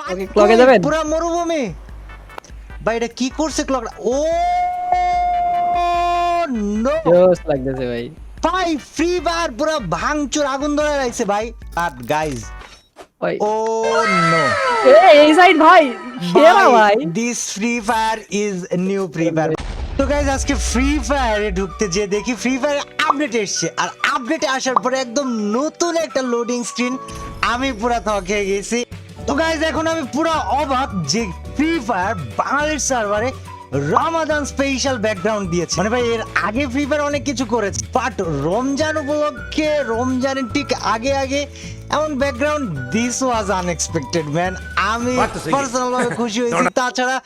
ওকে ক্লকে যাবেন পুরো মরুভূমি ভাই এটা কি করছে ক্লক ও নো জোস লাগতেছে ভাই ভাই ফ্রি ফায়ার পুরো ভাঙচুর আগুন ধরে রাখছে ভাই বাট গাইস ভাই ও নো এই সাইড ভাই সেরা ভাই this Free Fire is new Free fire তো গাইস আজকে ফ্রি ফায়ারে ঢুকতে যে দেখি ফ্রি ফায়ার আপডেট এসেছে আর আপডেটে আসার পরে একদম নতুন একটা লোডিং স্ক্রিন আমি পুরো থকে গেছি তো গাইস এখন আমি পুরো অবাক যে ফ্রি ফায়ার বাংলাদেশ সার্ভারে রমাদান স্পেশাল ব্যাকগ্রাউন্ড দিয়েছে মানে ভাই এর আগে ফ্রি ফায়ার অনেক কিছু করেছে বাট রমজান উপলক্ষে রমজানের ঠিক আগে আগে এমন background this was unexpected man আমি পার্সোনাল ভাবে খুশি হয়েছি তাছাড়া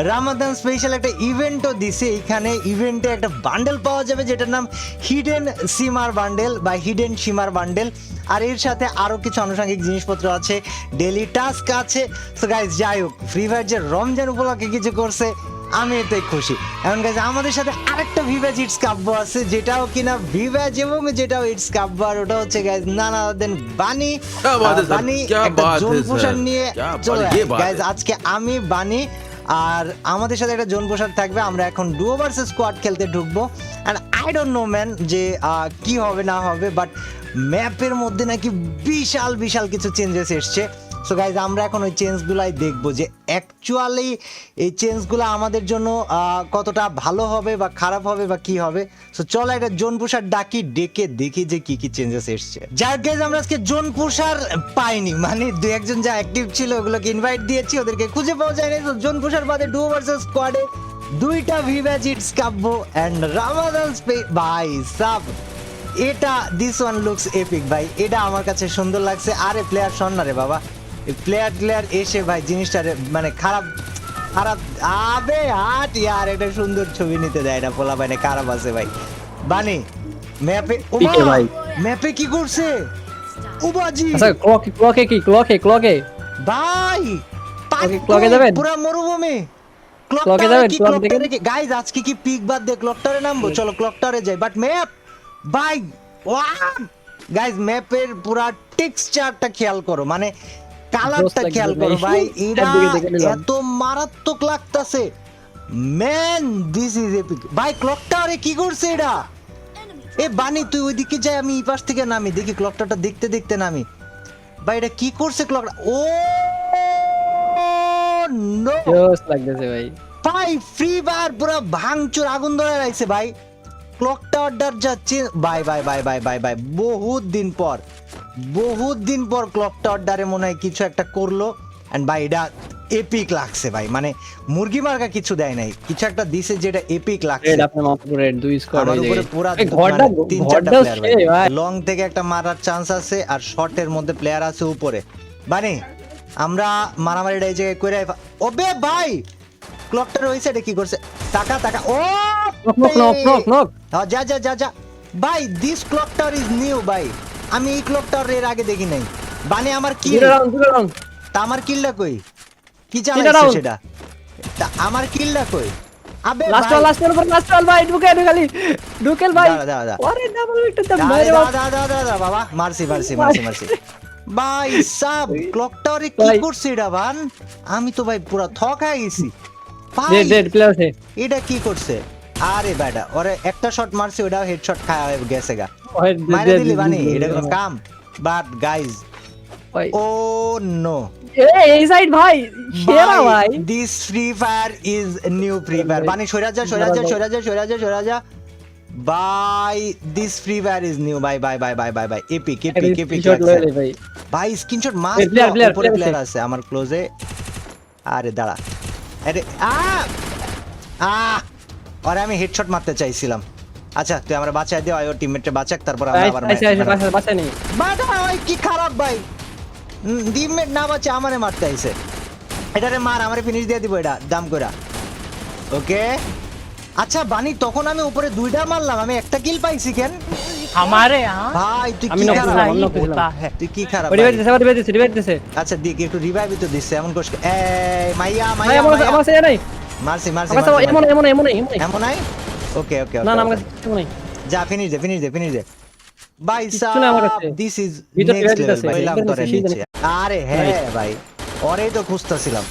রমাদান স্পেশাল একটা ইভেন্টও দিছে এখানে ইভেন্টে একটা বান্ডেল পাওয়া যাবে যেটার নাম হিডেন সিমার বান্ডেল বা হিডেন সিমার বান্ডেল আর এর সাথে আরো কিছু আনুষঙ্গিক জিনিসপত্র আছে ডেইলি টাস্ক আছে সো গাইস যাই হোক ফ্রি ফায়ার যে রমজান উপলক্ষে কিছু করছে আমি এতে খুশি এখন গাইস আমাদের সাথে আরেকটা ভিভাজ ইটস কাব্য আছে যেটাও কিনা ভিভাজ এবং যেটাও ইটস কাব্য আর ওটা হচ্ছে গাইস নানা দেন বানি বানি একটা জোন পোশাক নিয়ে চলে গাইস আজকে আমি বানি আর আমাদের সাথে একটা জোন পোশাক থাকবে আমরা এখন ডুও ভার্সেস স্কোয়াড খেলতে ঢুকবো and I don't know man যে কি হবে না হবে বাট ম্যাপের মধ্যে নাকি বিশাল বিশাল কিছু চেঞ্জেস এসছে সো গাইজ আমরা এখন ওই চেঞ্জগুলাই দেখবো যে অ্যাকচুয়ালি এই চেঞ্জগুলো আমাদের জন্য কতটা ভালো হবে বা খারাপ হবে বা কি হবে সো চলো একটা জোন পুষার ডাকি ডেকে দেখি যে কি কি চেঞ্জেস এসছে যার গাইজ আমরা আজকে জোন পুষার পাইনি মানে দু একজন যা অ্যাক্টিভ ছিল ওগুলোকে ইনভাইট দিয়েছি ওদেরকে খুঁজে পাওয়া যায়নি তো জোন পুষার বাদে ডুও ভার্সেস স্কোয়াডে দুইটা ভিভাজ ইটস কাব্য এন্ড রামাদান ভাই সাব এটা দিস ওয়ান লুকস এপিক ভাই এটা আমার কাছে সুন্দর লাগছে আরে প্লেয়ার শোন না রে বাবা প্লেয়ার এসে ভাই জিনিসটা মানে খারাপ খারাপ আবে হাট ইয়ার একটা সুন্দর ছবি নিতে দেয় না পোলা বাইনে খারাপ আছে ভাই বানি ম্যাপে ভাই ম্যাপে কি করছে উবাজি আচ্ছা ক্লকে ভাই ওকে ক্লকে যাবেন পুরো মরুভূমি ক্লকে যাবেন ক্লক দেখে গাইস আজকে কি পিক বাদ দিয়ে ক্লক টাওয়ারে নামবো চলো ক্লক টাওয়ারে যাই বাট ম্যাপ ভাই ওয়াও গাইস ম্যাপের পুরা টেক্সচারটা খেয়াল করো মানে কালারটা খেয়াল করো ভাই এটা এত মারাত্মক লাগতাছে ম্যান দিস ইজ এপিক ভাই ক্লক টাওয়ারে কি করছে এটা এ বানি তুই ওইদিকে যাই আমি এই পাশ থেকে নামি দেখি ক্লক টাওয়ারটা দেখতে দেখতে নামি ভাই এটা কি করছে ক্লক ও নো জোস লাগতেছে ভাই ভাই ফ্রি ফায়ার পুরো ভাঙচুর আগুন ধরে রাখছে ভাই ক্লক টাওয়ারটার যাচ্ছে bye bye bye bye bye bye বহুত দিন পর ক্লক টাওয়ারটারে মনে হয় কিছু একটা করলো এন্ড ভাই এটা এপিক লাগছে ভাই মানে মুরগি মার্কা কিছু দেয় নাই কিছু একটা দিছে যেটা এপিক লাগছে রেড আপনার মাথার উপরে দুই স্কোয়াড আমার হয়ে উপরে যায় পুরো ঘরটা তিন চারটা প্লেয়ার ভাই ভাই লং থেকে একটা মারার চান্স আছে আর শর্টের মধ্যে প্লেয়ার আছে উপরে বানি আমরা মারামারিটা এই জায়গায় করে ওবে ভাই ক্লকটার ওই সাইডে কি করছে টাকা টাকা ও নক যা যা যা যা ভাই this clock tower is new ভাই আমি এই ক্লক টাওয়ার এর আগে দেখি নাই বানি আমার কি রাউন্ড তা আমার কিলটা কই কি চালাইছে সেটা তা আমার কিলটা কই আবে লাস্ট ভাই ঢুকেল ভাই দাঁড়া আরে ডাবল একটা দাম মেরে দাঁড়া বাবা মারছি ভাই সাব ক্লক টাওয়ারে কি করছে এটা বান আমি তো ভাই পুরো থকায় গেছি ভাই ডেড প্লেয়ার আছে এটা কি করছে আরে বেটা ওরে একটা শট মারছে ওটাও হেডশট খাওয়া গেছে গা মাইরে দিলি বানি এটা কোনো কাম বাট গাইজ ভাই ও নো এই সাইড ভাই সেরা ভাই this Free Fire is new Free Fire বানি সরা যা by this Free Fire is new by epic ভাই স্ক্রিনশট মাস উপরে প্লেয়ার আছে আমার ক্লোজে আরে দাঁড়া আরে আরে আমি হেডশট মারতে চাইছিলাম আচ্ছা তুই আমরা বাঁচাই দিও আয় ওর টিমমেটকে বাঁচাক তারপর আমরা আবার বাঁচাই নেই বাটা ওই কি খারাপ ভাই টিমমেট না বাঁচে আমারে মারতে আইছে এটারে মার আমারে ফিনিশ দিয়ে দিব এটা দাম কইরা ওকে আচ্ছা বানি তখন আমি উপরে দুইটা মারলাম আমি একটা কিল পাইছি কেন हमारे यहाँ ভাই তুই আমি কি নক খারাপ होता है তুই কি খারাপ রিভাইভ দিছে আচ্ছা দিক একটু রিভাইভ তো দিছে এমন কোশ এই মাইয়া ভাই আমার সাথে নাই মারছি এমন নাই ওকে না আমার কাছে এমন নাই যা ফিনিশ দে ভাই কিচ্ছু না আমার সাব কাছে। দিস ইজ ভিতর নেক্সট revive লেভেল দিতেছে, ভাই লাভ ভিতর করে নিচে, নিচে আরে হ্যাঁ ভাই ওরেই তো খুঁজতেছিলাম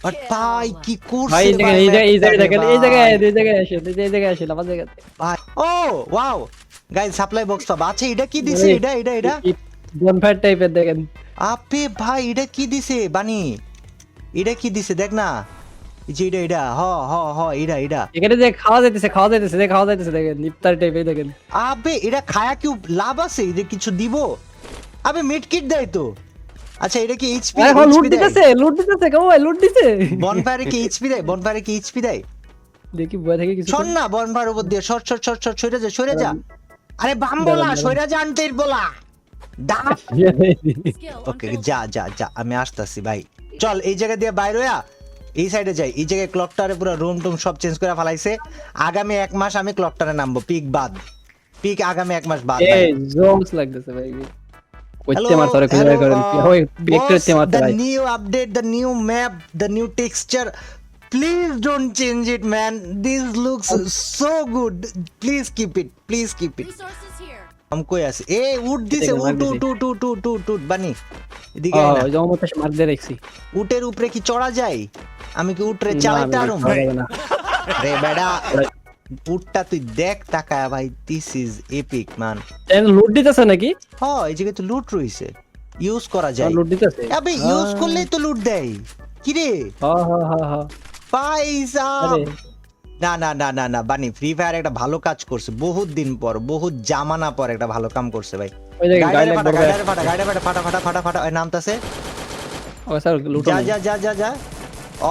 বাট ভাই কি করছে ভাই দেখেন ভাই এই জায়গায় এই জায়গায় দেখেন এই জায়গায় ভাই। এই জায়গায় আসেন এই জায়গায় আসেন আমার জায়গাতে ভাই ও ওয়াও গাইস সাপ্লাই বক্স পাবা আচ্ছা এটা কি দিছে এটা বনফায়ার টাইপের দেখেন আপে ভাই এটা কি দিছে বানি এটা কি দিছে দেখ না এই যে এটা হ এটা এখানে যে খাওয়া যাইতেছে দেখেন ইফতার টাইপের দেখেন আবে এটা খায়া কি লাভ আছে যে কিছু দিব আবে মিড কিট দেয় তো আচ্ছা এটা কি এইচপি এখন লুট দিতেছে কেউ লুট দিছে বনফায়ারে কি এইচপি দেয় দেখি বয় থেকে কিছু শোন না বনফায়ার উপর দিয়ে শর্ট সরে যা আরে বাম বলা সরে যা আনতে বলা দাঁড়া ওকে যা আমি আসতাছি ভাই চল এই জায়গা দিয়ে বাইরে হইয়া এই সাইডে যাই এই জায়গায় ক্লকটারে পুরো রুম টুম সব চেঞ্জ করে ফেলাইছে আগামী 1 মাস আমি ক্লকটারে নামবো পিক আগামী 1 মাস বাদ ভাই এই জোমস লাগতেছে ভাই কইতে মার সরে কইরা করেন ওই ভেক্টর তে মারতে ভাই the new update the new map the new texture please don't change it man this looks so good please keep it Resources here. हम कोई ऐसे ए उठ दिसे উট বানি এদিকে আয় না ওই জমতে মার দিয়ে রাখছি উটের উপরে কি চড়া যায় আমি কি উটরে চালাইতে আরো রে বেডা উটটা তুই দেখ তাকায়া ভাই দিস ইজ এপিক মান এন্ড লুট দিতেছে নাকি হ্যাঁ এই জায়গায় তো লুট রইছে ইউজ করা যায় লুট দিতেছে আবে ইউজ করলেই তো লুট দেয় কি রে হ্যাঁ পয়সা আরে না বানি ফ্রি ফায়ার একটা ভালো কাজ করছে বহুত দিন পর বহুত জামানা পর একটা ভালো কাম করছে ভাই ওই জায়গায় গাইডারে ফাটা ওই নামতাছে ও স্যার লুট যা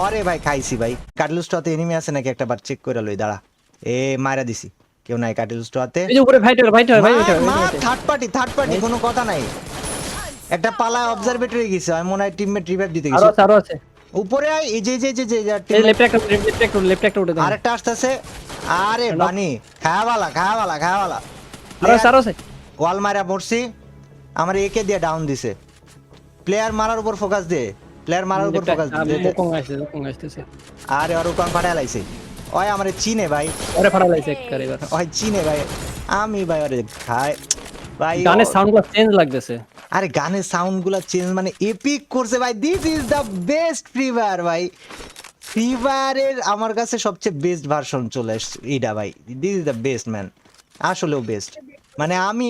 আরে ভাই খাইছি ভাই কাটলুস্টাতে এনিমি আছে নাকি একটা বার চেক করে লই দাঁড়া এ মারা দিছি কেউ নাই কাটলুস্টাতে এই যে উপরে ফাইটার ভাই থার্ড পার্টি কোনো কথা নাই একটা পালায় অবজারভেটরি গেছে আমি মনে হয় টিমমেট রিভাইভ দিতে গেছে আরো আছে উপরে আয় এই যে এই লেফট একটা উঠে দেন আরেকটা আসতেছে আরে বানি খাওয়ালা আরো আছে ওয়াল মারা পড়ছি আমার একে দিয়ে ডাউন দিছে প্লেয়ার মারার উপর ফোকাস দে কোন আসতেছে আরে ওর কোন ফাটা লাইছে ওই আমারে চিনে ভাই আরে ফাড়া লাইছে করে এবার ওই চিনে ভাই আমি ভাই আরে খায় ভাই গানের সাউন্ডগুলো চেঞ্জ লাগতেছে আরে গানের সাউন্ডগুলো চেঞ্জ মানে এপিক করছে ভাই this is the best free fire ভাই ফ্রি ফায়ারের আমার কাছে সবচেয়ে বেস্ট ভার্সন চলে আসছে এটা ভাই this is the best man আসলেও বেস্ট মানে আমি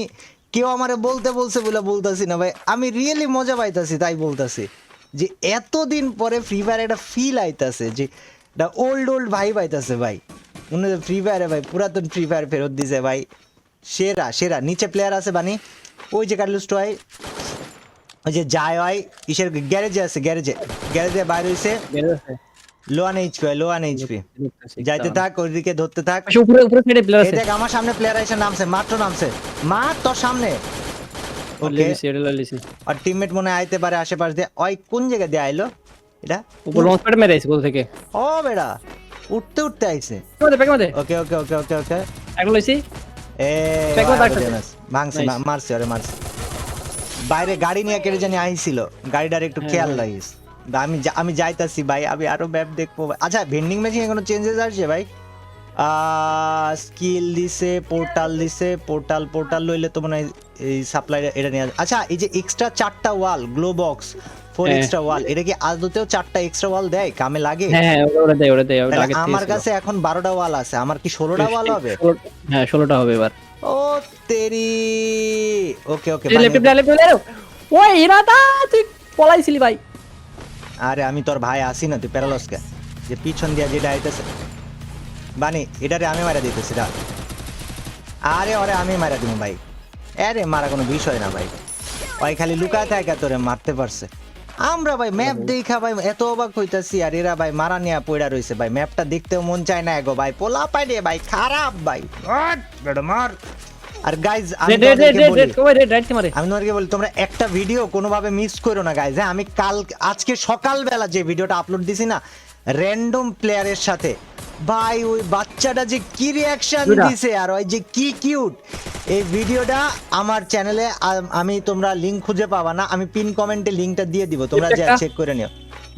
কেউ আমারে বলছে বলে বলতাছি না ভাই আমি রিয়েলি মজা পাইতাছি তাই বলতাছি যে এতদিন পরে ফ্রি ফায়ার একটা ফিল আইতাছে যে একটা ওল্ড ভাইব আইতাছে ভাই মনে হয় ফ্রি ফায়ারে ভাই পুরাতন ফ্রি ফায়ার ফেরত দিছে ভাই সেরা নিচে প্লেয়ার আছে বানি ওই যে কাটলুস টয় ওই যে যায় হয় ইসের গ্যারেজে আছে গ্যারেজে বাইরে হইছে লোয়ান এইচপি যাইতে থাক ওইদিকে ধরতে থাক উপরে সাইডে প্লেয়ার আছে দেখ আমার সামনে প্লেয়ার এসে নামছে মার তোর সামনে ওকে আর টিমমেট মনে হয় আইতে পারে আশেপাশ দিয়ে ওই কোন জায়গা দিয়ে আইলো এটা উপর লঞ্চ প্যাড মেরে আইছে কোথা থেকে ও বেড়া উঠতে আইছে মধ্যে ওকে এক লইছি মারছে বাইরে গাড়ি নিয়ে কেটে জানি আইছিল গাড়িটার একটু খেয়াল লাগিস আমি যাইতাছি ভাই আমি আরো ম্যাপ দেখবো আচ্ছা ভেন্ডিং মেশিনে কোনো চেঞ্জেস আসছে ভাই স্কিল দিছে পোর্টাল লইলে তো মনে হয় এই সাপ্লাই এটা নিয়ে আচ্ছা এই যে এক্সট্রা 4টা ওয়াল গ্লো বক্স 4 এক্সট্রা ওয়াল এটা কি আদতেও 4টা এক্সট্রা ওয়াল দেয় কামে লাগে হ্যাঁ ওরা দেয় আগে আমার কাছে এখন 12টা ওয়াল আছে আমার কি 16টা ওয়াল হবে হ্যাঁ 16টা হবে এবার ও তেরি ওকে ওই ইরাদা তুই পলাইছিলি ভাই আরে আমি তোর ভাই আসি না তুই প্যারালসকে যে পিছন দিয়া যেটা আইতেছে বানি এটারে আমি মারা দিতেছি না আরে ওরে আমি মারা দিব ভাই আরে মারা কোনো বিষয় না ভাই ওই খালি লুকায় থাকে তোরে মারতে পারছে আমরা ভাই ম্যাপ দেখা ভাই এত অবাক হইতাছি আর এরা ভাই মারা নিয়ে পড়া রইছে ভাই ম্যাপটা দেখতেও মন চায় না এগো ভাই পোলা পাই রে ভাই খারাপ ভাই মার আর গাইজ আমি তোমাকে বলি তোমরা একটা ভিডিও কোনোভাবে মিস করো না গাইজ হ্যাঁ আমি আজকে সকালবেলা যে ভিডিওটা আপলোড দিছি না র্যান্ডম প্লেয়ারের সাথে ভাই ওই বাচ্চাটা যে কি রিয়াকশন দিছে আর ওই যে কি কিউট এই ভিডিওটা আমার চ্যানেলে আমি তোমরা লিংক খুঁজে পাবা না আমি পিন কমেন্টে লিংকটা দিয়ে দিব তোমরা যা চেক করে নিও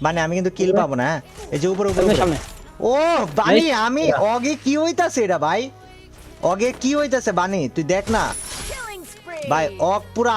মানে আমি কিন্তু কিল পাবো না এই যে উপরে ও বানি আমি অগে কি হইতাছে এটা ভাই অগে কি হইতাছে বানি তুই দেখ না ভাই অগ পুরা